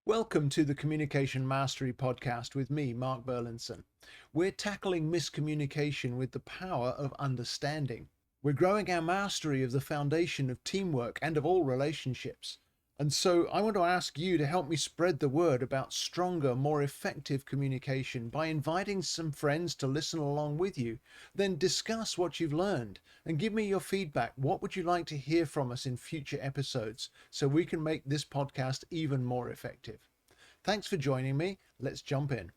Welcome to the Communication Mastery Podcast with me, Mark Burlinson. We're tackling miscommunication with the power of understanding. We're growing our mastery of the foundation of teamwork and of all relationships. And so I want to ask you to help me spread the word about stronger, more effective communication by inviting some friends to listen along with you. Then discuss what you've learned and give me your feedback. What would you like to hear from us in future episodes so we can make this podcast even more effective? Thanks for joining me. Let's jump in.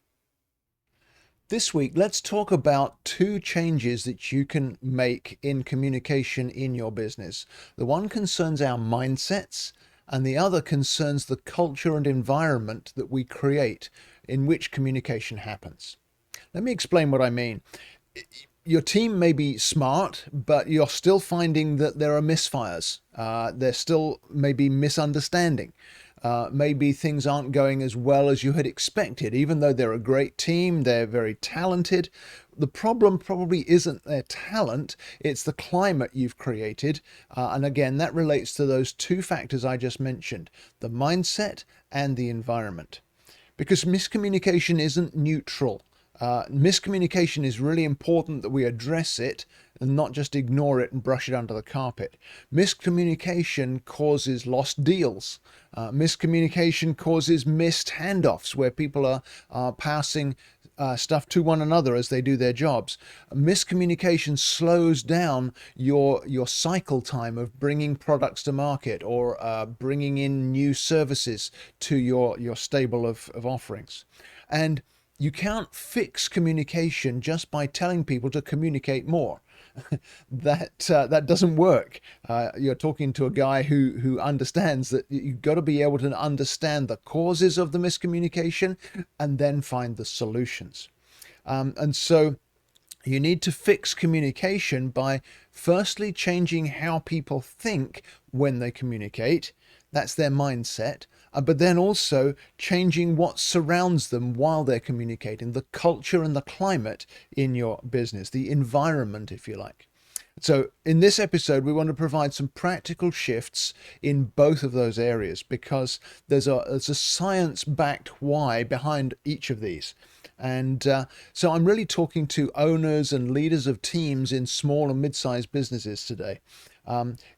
This week, let's talk about two changes that you can make in communication in your business. The one concerns our mindsets, and the other concerns the culture and environment that we create in which communication happens. Let me explain what I mean. Your team may be smart, but you're still finding that there are misfires. There still may be misunderstanding. Maybe things aren't going as well as you had expected, even though they're a great team, they're very talented. The problem probably isn't their talent, it's the climate you've created. And again, that relates to those two factors I just mentioned, the mindset and the environment. Because miscommunication isn't neutral. Miscommunication is really important that we address it and not just ignore it and brush it under the carpet. Miscommunication causes lost deals. Miscommunication causes missed handoffs where people are passing stuff to one another as they do their jobs. Miscommunication slows down your cycle time of bringing products to market or bringing in new services to your stable of offerings. And you can't fix communication just by telling people to communicate more. That doesn't work. You're talking to a guy who understands that you've got to be able to understand the causes of the miscommunication and then find the solutions. And so you need to fix communication by firstly changing how people think when they communicate. That's their mindset. But then also changing what surrounds them while they're communicating, the culture and the climate in your business, the environment, if you like. So in this episode, we want to provide some practical shifts in both of those areas because there's a science-backed why behind each of these. And so I'm really talking to owners and leaders of teams in small and mid-sized businesses today.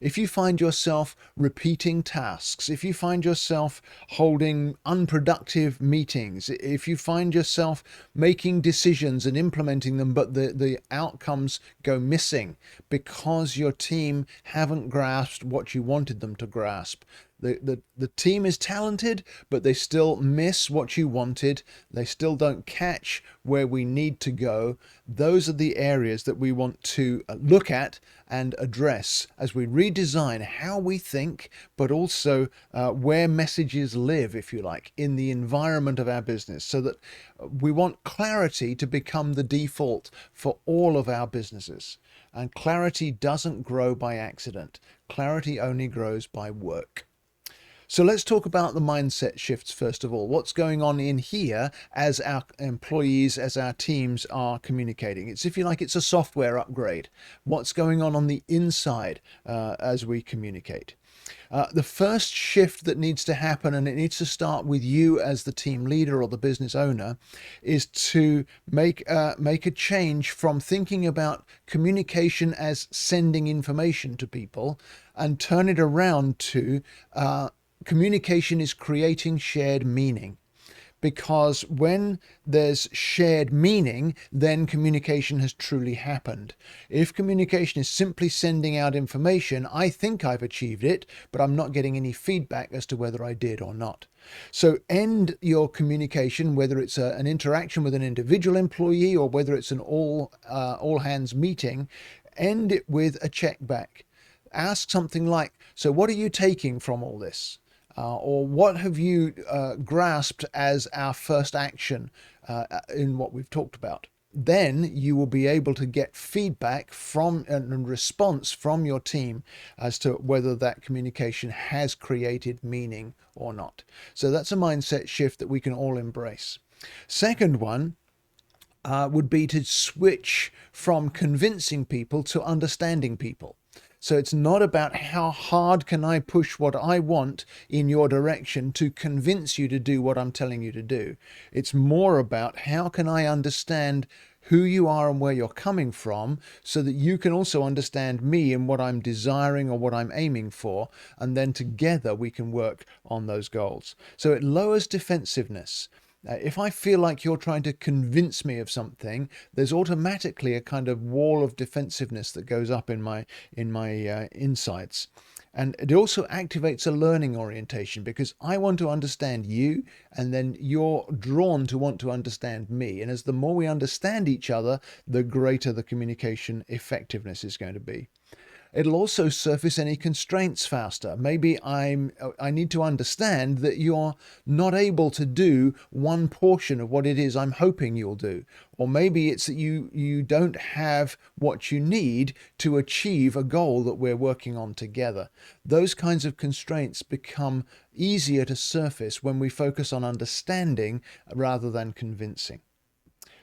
If you find yourself repeating tasks, if you find yourself holding unproductive meetings, if you find yourself making decisions and implementing them, but the outcomes go missing because your team haven't grasped what you wanted them to grasp. The team is talented, but they still miss what you wanted. They still don't catch where we need to go. Those are the areas that we want to look at and address as we redesign how we think, but also where messages live, if you like, in the environment of our business, so that we want clarity to become the default for all of our businesses. And clarity doesn't grow by accident. Clarity only grows by work. So let's talk about the mindset shifts first of all. What's going on in here as our employees, as our teams are communicating? It's, if you like, it's a software upgrade. What's going on the inside as we communicate? The first shift that needs to happen, and it needs to start with you as the team leader or the business owner, is to make a change from thinking about communication as sending information to people and turn it around to communication is creating shared meaning. Because when there's shared meaning, then communication has truly happened. If communication is simply sending out information, I think I've achieved it, but I'm not getting any feedback as to whether I did or not. So end your communication, whether it's an interaction with an individual employee or whether it's an all hands meeting, end it with a check back. Ask something like, so what are you taking from all this? Or what have you grasped as our first action in what we've talked about? Then you will be able to get feedback from and response from your team as to whether that communication has created meaning or not. So that's a mindset shift that we can all embrace. Second one would be to switch from convincing people to understanding people. So it's not about how hard can I push what I want in your direction to convince you to do what I'm telling you to do. It's more about how can I understand who you are and where you're coming from so that you can also understand me and what I'm desiring or what I'm aiming for. And then together we can work on those goals. So it lowers defensiveness. If I feel like you're trying to convince me of something, there's automatically a kind of wall of defensiveness that goes up in my insights. And it also activates a learning orientation because I want to understand you, and then you're drawn to want to understand me. And as the more we understand each other, the greater the communication effectiveness is going to be. It'll also surface any constraints faster. Maybe I need to understand that you're not able to do one portion of what it is I'm hoping you'll do. Or maybe it's that you don't have what you need to achieve a goal that we're working on together. Those kinds of constraints become easier to surface when we focus on understanding rather than convincing.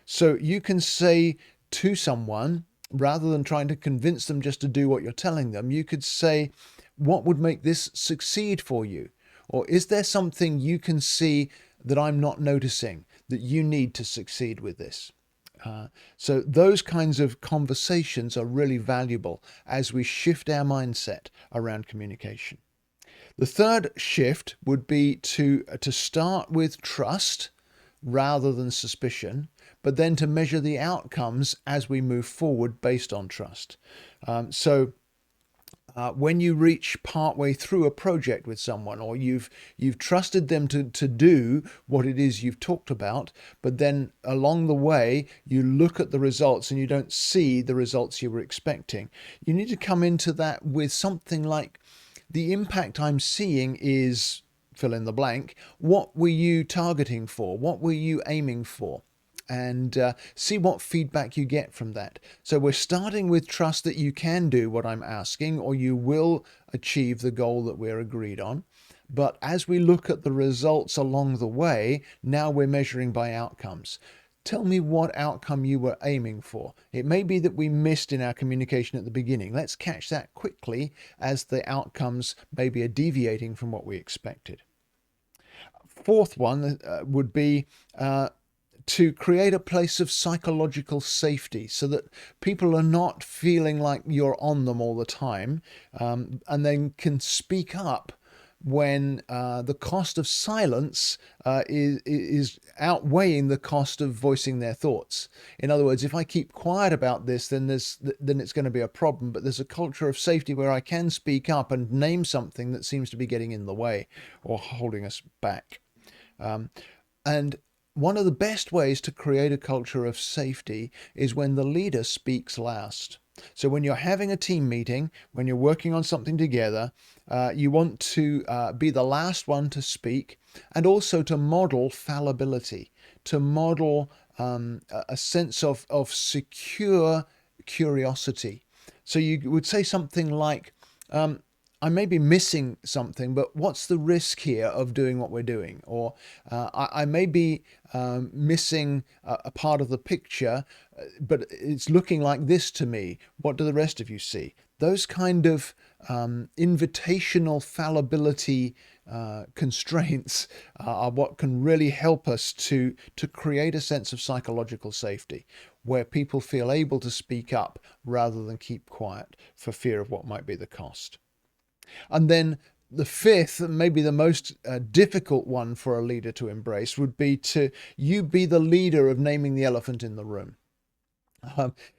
So you can say to someone, rather than trying to convince them just to do what you're telling them, you could say, what would make this succeed for you? Or is there something you can see that I'm not noticing that you need to succeed with this? So those kinds of conversations are really valuable as we shift our mindset around communication. The third shift would be to start with trust rather than suspicion, but then to measure the outcomes as we move forward based on trust. When you reach partway through a project with someone, or you've trusted them to do what it is you've talked about, but then along the way you look at the results and you don't see the results you were expecting, you need to come into that with something like, the impact I'm seeing is fill in the blank. What were you targeting for? What were you aiming for? And see what feedback you get from that. So we're starting with trust that you can do what I'm asking, or you will achieve the goal that we're agreed on. But as we look at the results along the way, now we're measuring by outcomes. Tell me what outcome you were aiming for. It may be that we missed in our communication at the beginning. Let's catch that quickly as the outcomes maybe are deviating from what we expected. Fourth one would be to create a place of psychological safety so that people are not feeling like you're on them all the time, and then can speak up when the cost of silence is outweighing the cost of voicing their thoughts. In other words, if I keep quiet about this, then it's going to be a problem. But there's a culture of safety where I can speak up and name something that seems to be getting in the way or holding us back. And one of the best ways to create a culture of safety is when the leader speaks last. So when you're having a team meeting, when you're working on something together, you want to be the last one to speak, and also to model fallibility, to model a sense of secure curiosity. So you would say something like, I may be missing something, but what's the risk here of doing what we're doing? Or I may be missing a part of the picture, but it's looking like this to me. What do the rest of you see? Those kind of invitational fallibility constraints are what can really help us to create a sense of psychological safety, where people feel able to speak up rather than keep quiet for fear of what might be the cost. And then the fifth, maybe the most difficult one for a leader to embrace, would be to you be the leader of naming the elephant in the room.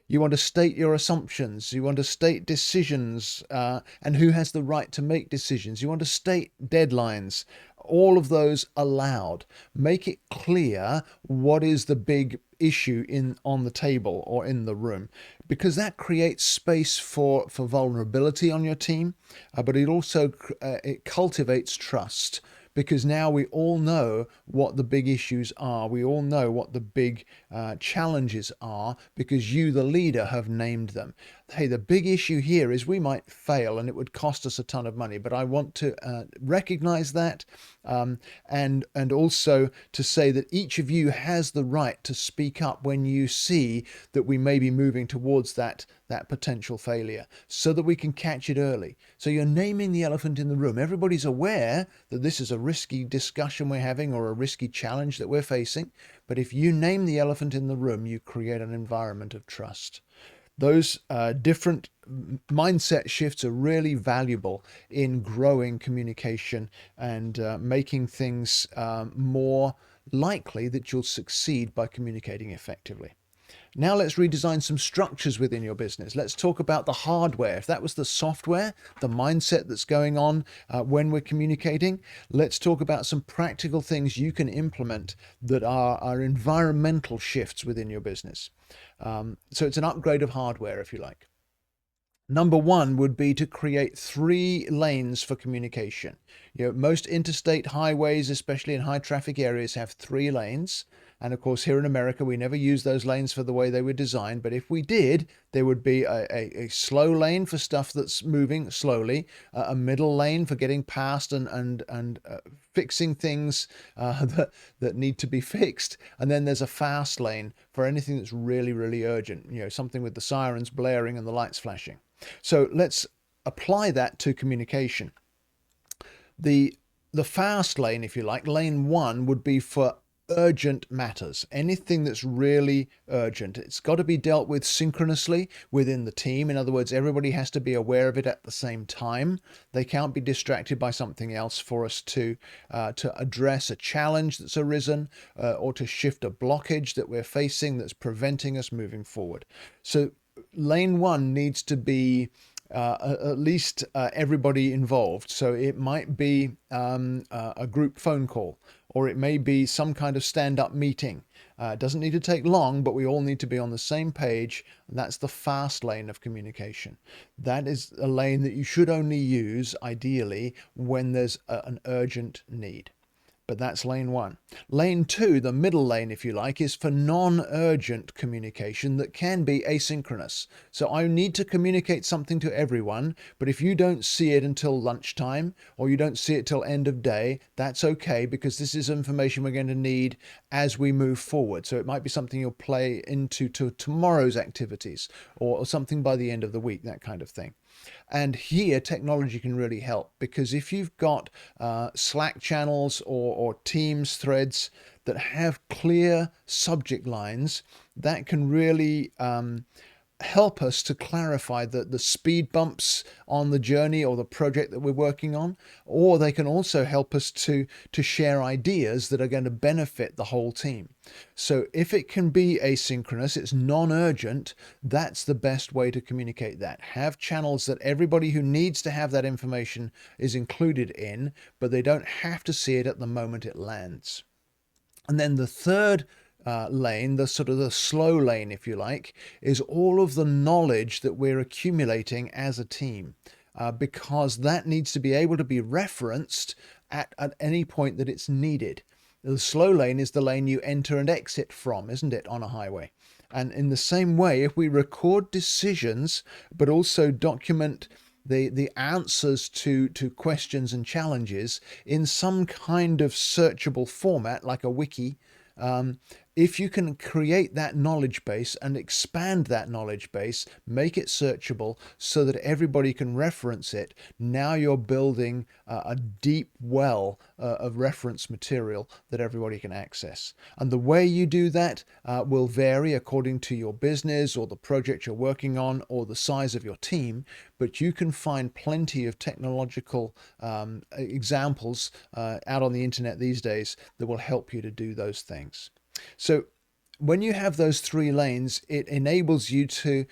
You want to state your assumptions. You want to state decisions and who has the right to make decisions. You want to state deadlines. All of those aloud. Make it clear what is the big issue on the table or in the room, because that creates space for vulnerability on your team, but it also it cultivates trust, because now we all know what the big issues are. We all know what the big challenges are, because you, the leader, have named them. hey, the big issue here is we might fail and it would cost us a ton of money, but I want to recognize that, and also to say that each of you has the right to speak up when you see that we may be moving towards that potential failure, so that we can catch it early. So you're naming the elephant in the room. Everybody's aware that this is a risky discussion we're having or a risky challenge that we're facing. But if you name the elephant in the room, you create an environment of trust. Those different mindset shifts are really valuable in growing communication and making things more likely that you'll succeed by communicating effectively. Now let's redesign some structures within your business. Let's talk about the hardware. If that was the software, the mindset that's going on when we're communicating, let's talk about some practical things you can implement that are environmental shifts within your business. So it's an upgrade of hardware, if you like. Number one would be to create 3 lanes for communication. Most interstate highways, especially in high traffic areas, have 3 lanes. And of course, here in America, we never use those lanes for the way they were designed. But if we did, there would be a slow lane for stuff that's moving slowly, a middle lane for getting past and fixing things that need to be fixed. And then there's a fast lane for anything that's really, really urgent, something with the sirens blaring and the lights flashing. So let's apply that to communication. The fast lane, if you like, lane 1 would be for urgent matters, anything that's really urgent. It's got to be dealt with synchronously within the team. In other words, everybody has to be aware of it at the same time. They can't be distracted by something else for us to address a challenge that's arisen or to shift a blockage that we're facing that's preventing us moving forward. So lane 1 needs to be at least everybody involved. So it might be a group phone call, or it may be some kind of stand-up meeting. It doesn't need to take long, but we all need to be on the same page. And that's the fast lane of communication. That is a lane that you should only use, ideally, when there's an urgent need. But that's lane 1. Lane 2, the middle lane, if you like, is for non-urgent communication that can be asynchronous. So I need to communicate something to everyone, but if you don't see it until lunchtime or you don't see it till end of day, that's okay, because this is information we're going to need as we move forward. So it might be something you'll play into tomorrow's activities or something by the end of the week, that kind of thing. And here technology can really help, because if you've got Slack channels or Teams threads that have clear subject lines, that can really help us to clarify the speed bumps on the journey or the project that we're working on, or they can also help us to share ideas that are going to benefit the whole team. So if it can be asynchronous, it's non-urgent, that's the best way to communicate that. Have channels that everybody who needs to have that information is included in, but they don't have to see it at the moment it lands. And then the third lane, the sort of the slow lane, if you like, is all of the knowledge that we're accumulating as a team, because that needs to be able to be referenced at any point that it's needed. The slow lane is the lane you enter and exit from, isn't it, on a highway? And in the same way, if we record decisions, but also document the answers to questions and challenges in some kind of searchable format, like a wiki, if you can create that knowledge base and expand that knowledge base, make it searchable so that everybody can reference it, now you're building a deep well of reference material that everybody can access. And the way you do that will vary according to your business or the project you're working on or the size of your team, but you can find plenty of technological examples out on the internet these days that will help you to do those things. So when you have those 3 lanes, it enables you to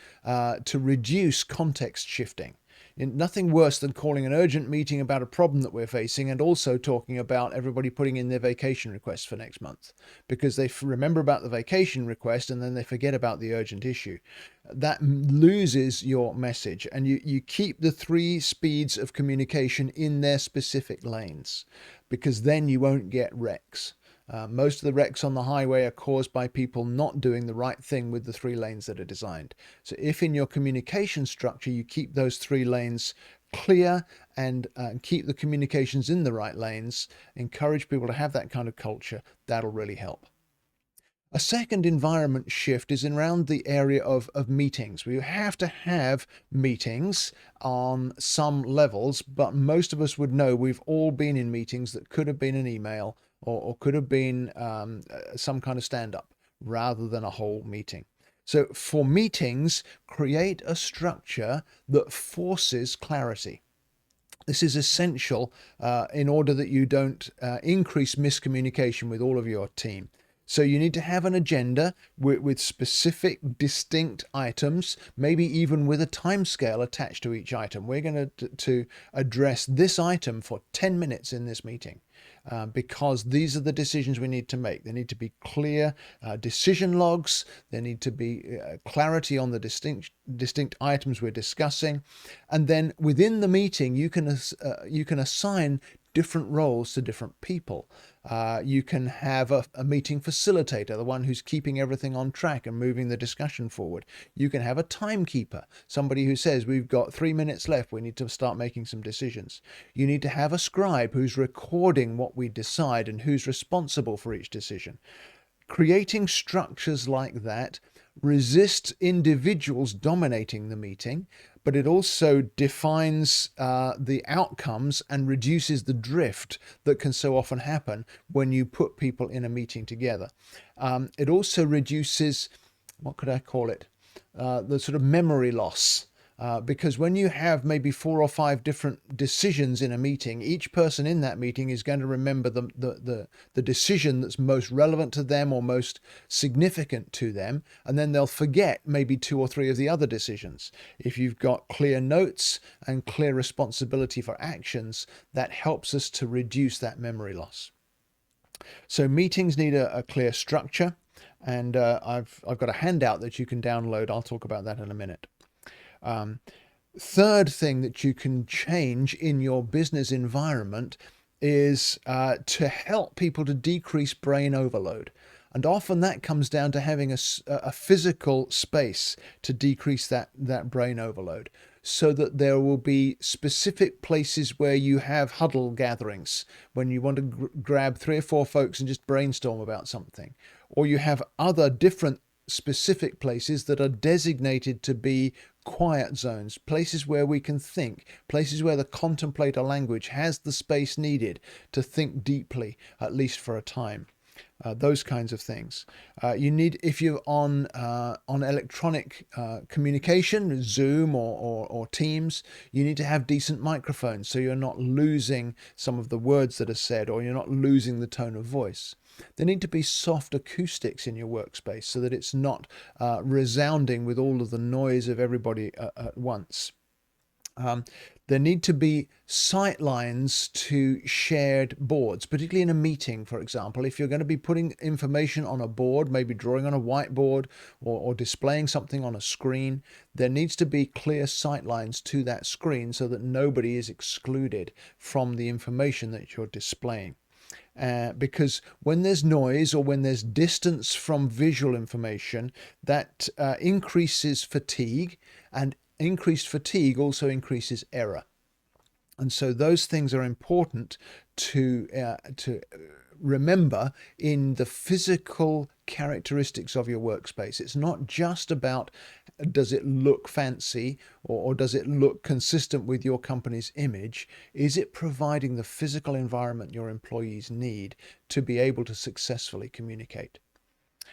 reduce context shifting. Nothing worse than calling an urgent meeting about a problem that we're facing and also talking about everybody putting in their vacation requests for next month, because they remember about the vacation request and then they forget about the urgent issue. That loses your message, and you keep the 3 speeds of communication in their specific lanes, because then you won't get wrecks. Most of the wrecks on the highway are caused by people not doing the right thing with the 3 lanes that are designed. So if in your communication structure you keep those 3 lanes clear and keep the communications in the right lanes, encourage people to have that kind of culture, that'll really help. A second environment shift is around the area of meetings. We have to have meetings on some levels, but most of us would know we've all been in meetings that could have been an email or could have been some kind of stand-up rather than a whole meeting. So for meetings, create a structure that forces clarity. This is essential in order that you don't increase miscommunication with all of your team. So you need to have an agenda with specific, distinct items, maybe even with a time scale attached to each item. We're going to address this item for 10 minutes in this meeting. Because these are the decisions we need to make. There need to be clear decision logs. There need to be clarity on the distinct items we're discussing. And then within the meeting, you can assign different roles to different people. You can have a meeting facilitator, the one who's keeping everything on track and moving the discussion forward. You can have a timekeeper, somebody who says, we've got 3 minutes left, we need to start making some decisions. You need to have a scribe who's recording what we decide and who's responsible for each decision. Creating structures like that resist individuals dominating the meeting, but it also defines the outcomes and reduces the drift that can so often happen when you put people in a meeting together. It also reduces, what could I call it, the sort of memory loss. Because when you have maybe 4 or 5 different decisions in a meeting, each person in that meeting is going to remember the decision that's most relevant to them or most significant to them, and then they'll forget maybe 2 or 3 of the other decisions. If you've got clear notes and clear responsibility for actions, that helps us to reduce that memory loss. So meetings need a clear structure, and I've got a handout that you can download. I'll talk about that in a minute. Third thing that you can change in your business environment is to help people to decrease brain overload. And often that comes down to having a physical space to decrease that brain overload, so that there will be specific places where you have huddle gatherings when you want to grab 3 or 4 folks and just brainstorm about something, or you have other different specific places that are designated to be quiet zones, places where we can think, places where the contemplator language has the space needed to think deeply, at least for a time. Those kinds of things. You need, if you're on electronic communication, Zoom or Teams, you need to have decent microphones so you're not losing some of the words that are said, or you're not losing the tone of voice. There need to be soft acoustics in your workspace so that it's not resounding with all of the noise of everybody at once. There need to be sight lines to shared boards, particularly in a meeting, for example. If you're going to be putting information on a board, maybe drawing on a whiteboard or displaying something on a screen, there needs to be clear sight lines to that screen so that nobody is excluded from the information that you're displaying. Because when there's noise or when there's distance from visual information, that increases fatigue, and increased fatigue also increases error. And so those things are important to remember in the physical characteristics of your workspace. It's not just about, does it look fancy or does it look consistent with your company's image? Is it providing the physical environment your employees need to be able to successfully communicate?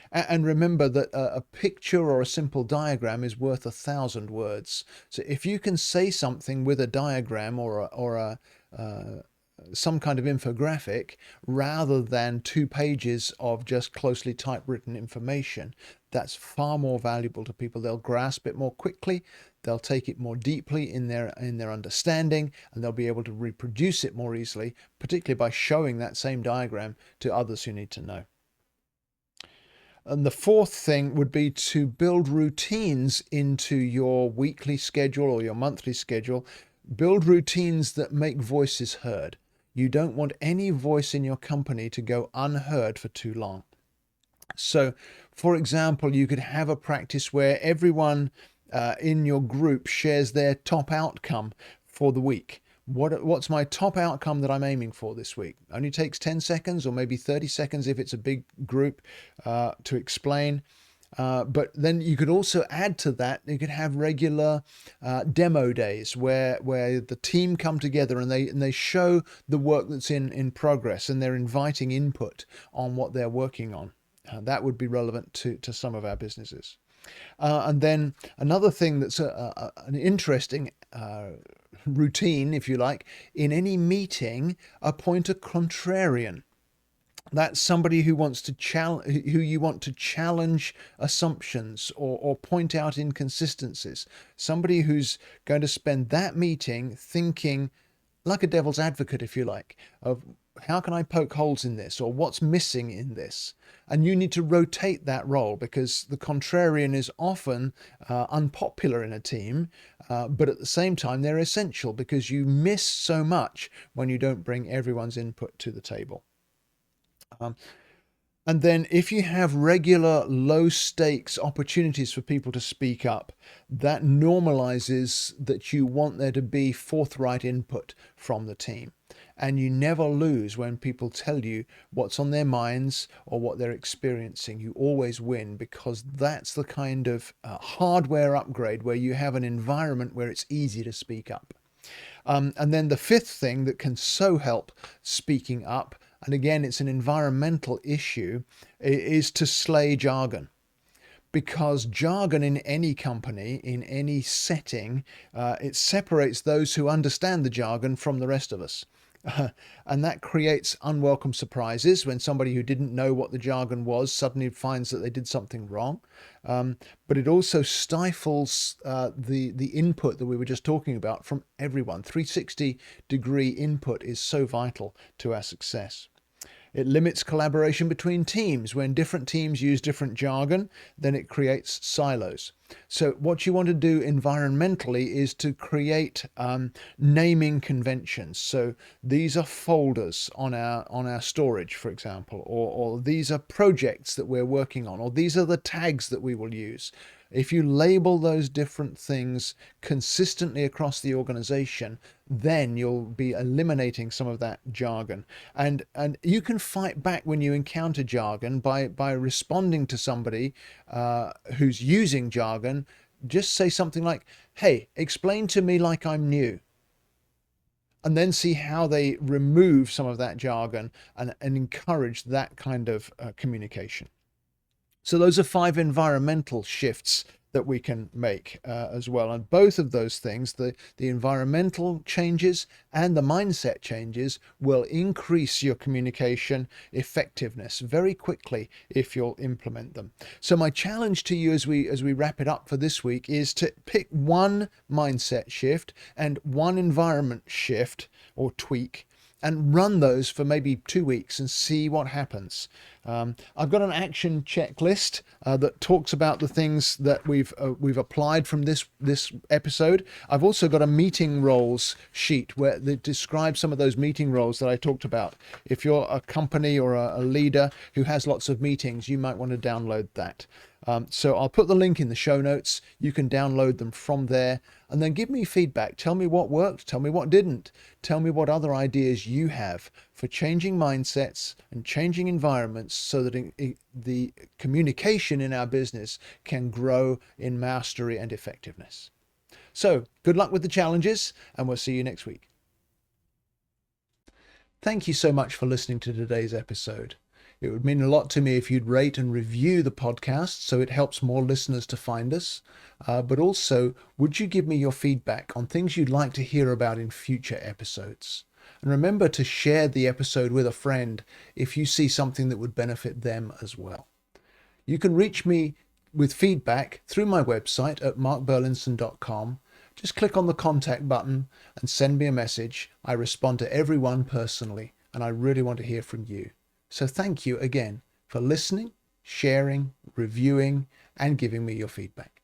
And remember that a picture or a simple diagram is worth 1,000 words. So if you can say something with a diagram or some kind of infographic rather than 2 pages of just closely typewritten information, that's far more valuable to people. They'll grasp it more quickly, they'll take it more deeply in their understanding, and they'll be able to reproduce it more easily, particularly by showing that same diagram to others who need to know. And the fourth thing would be to build routines into your weekly schedule or your monthly schedule. Build routines that make voices heard. You don't want any voice in your company to go unheard for too long. So, for example, you could have a practice where everyone in your group shares their top outcome for the week. What's my top outcome that I'm aiming for this week? Only takes 10 seconds or maybe 30 seconds if it's a big group to explain. But then you could also add to that, you could have regular demo days where the team come together and they show the work that's in progress, and they're inviting input on what they're working on. That would be relevant to some of our businesses. And then another thing that's an interesting routine, if you like, in any meeting, appoint a contrarian. That's somebody who wants to who you want to challenge assumptions or point out inconsistencies. Somebody who's going to spend that meeting thinking like a devil's advocate, if you like, of how can I poke holes in this, or what's missing in this? And you need to rotate that role, because the contrarian is often unpopular in a team, but at the same time, they're essential, because you miss so much when you don't bring everyone's input to the table. And then if you have regular low stakes opportunities for people to speak up, that normalizes that you want there to be forthright input from the team. And you never lose when people tell you what's on their minds or what they're experiencing. You always win, because that's the kind of hardware upgrade where you have an environment where it's easy to speak up. And then the fifth thing that can so help speaking up, and again, it's an environmental issue, is to slay jargon. Because jargon in any company, in any setting, it separates those who understand the jargon from the rest of us. And that creates unwelcome surprises when somebody who didn't know what the jargon was suddenly finds that they did something wrong. But it also stifles the input that we were just talking about from everyone. 360-degree input is so vital to our success. It limits collaboration between teams. When different teams use different jargon, then it creates silos. So what you want to do environmentally is to create naming conventions. So these are folders on our storage, for example, or these are projects that we're working on, or these are the tags that we will use. If you label those different things consistently across the organization, then you'll be eliminating some of that jargon. And you can fight back when you encounter jargon by responding to somebody who's using jargon. Just say something like, "Hey, explain to me like I'm new." And then see how they remove some of that jargon and encourage that kind of communication. So those are 5 environmental shifts that we can make as well. And both of those things, the environmental changes and the mindset changes, will increase your communication effectiveness very quickly if you'll implement them. So my challenge to you as we wrap it up for this week is to pick one mindset shift and one environment shift or tweak, and run those for maybe 2 weeks and see what happens. I've got an action checklist that talks about the things that we've applied from this episode. I've also got a meeting roles sheet where that describes some of those meeting roles that I talked about. If you're a company or a leader who has lots of meetings, you might want to download that. So I'll put the link in the show notes. You can download them from there, and then give me feedback. Tell me what worked. Tell me what didn't. Tell me what other ideas you have for changing mindsets and changing environments so that the communication in our business can grow in mastery and effectiveness. So good luck with the challenges, and we'll see you next week. Thank you so much for listening to today's episode. It would mean a lot to me if you'd rate and review the podcast so it helps more listeners to find us. But also, would you give me your feedback on things you'd like to hear about in future episodes? And remember to share the episode with a friend if you see something that would benefit them as well. You can reach me with feedback through my website at markburlinson.com. Just click on the contact button and send me a message. I respond to everyone personally, and I really want to hear from you. So thank you again for listening, sharing, reviewing, and giving me your feedback.